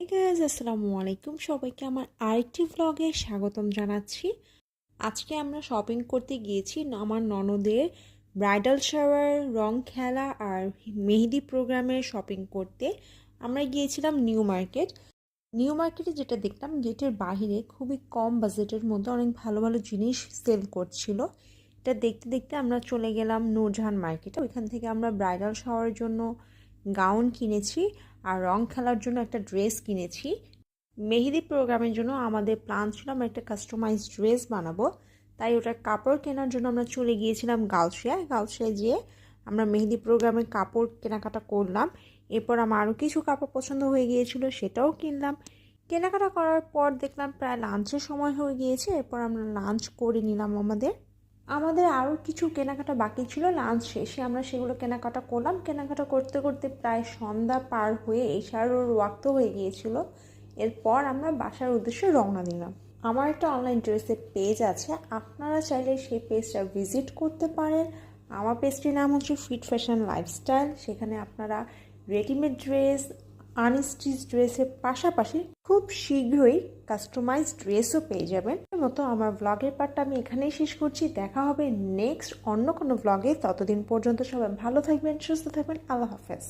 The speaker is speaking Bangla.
Hey guys, আসসালামু আলাইকুম সবাইকে আমার আরেকটি ভ্লগে স্বাগতম জানাচ্ছি। আজকে আমরা শপিং করতে গিয়েছি আমার ননদের ব্রাইডাল শাওয়ার, রং খেলা আর মেহেদি প্রোগ্রামের শপিং করতে। আমরা গিয়েছিলাম নিউ মার্কেট। নিউ মার্কেটে যেটা দেখলাম, গেটের বাইরে খুবই কম বাজেটের মধ্যে অনেক ভালো ভালো জিনিস সেল করছিল। এটা দেখতে দেখতে আমরা চলে গেলাম নূরজাহান মার্কেটে। ওইখান থেকে আমরা ব্রাইডাল শাওয়ারের জন্য গাউন কিনেছি আর রং খেলার জন্য একটা ড্রেস কিনেছি। মেহেদি প্রোগ্রামের জন্য আমাদের প্ল্যান ছিল আমরা একটা কাস্টমাইজ ড্রেস বানাবো, তাই ওটার কাপড় কেনার জন্য আমরা চলে গিয়েছিলাম গাউসিয়ায় যেয়ে আমরা মেহেদি প্রোগ্রামের কাপড় কেনাকাটা করলাম। এরপর আমার আরও কিছু কাপড় পছন্দ হয়ে গিয়েছিল, সেটাও কিনলাম। কেনাকাটা করার পর দেখলাম প্রায় লাঞ্চের সময় হয়ে গিয়েছে। এরপর আমরা লাঞ্চ করে নিলাম। আমাদের আরও কিছু কেনাকাটা বাকি ছিল। লাঞ্চ শেষে আমরা সেগুলো কেনাকাটা করলাম। কেনাকাটা করতে করতে প্রায় সন্ধ্যা পার হয়ে এশারের ওয়াক্ত হয়ে গিয়েছিল। এরপর আমরা বাসার উদ্দেশ্যে রওনা দিলাম। আমার একটা অনলাইন ড্রেসের পেজ আছে, আপনারা চাইলে সেই পেজটা ভিজিট করতে পারেন। আমার পেজটির নাম হচ্ছে ফিট ফ্যাশন লাইফস্টাইল। সেখানে আপনারা রেডিমেড ড্রেস, আনস্টিচ ড্রেসের পাশাপাশি খুব শীঘ্রই কাস্টমাইজ ড্রেসও পেয়ে যাবেন। মতো আমার ভ্লগের পার্টটা আমি এখানেই শেষ করছি। দেখা হবে নেক্সট অন্য কোনো ভ্লগে। ততদিন পর্যন্ত সবাই ভালো থাকবেন, সুস্থ থাকবেন। আল্লাহ হাফেজ।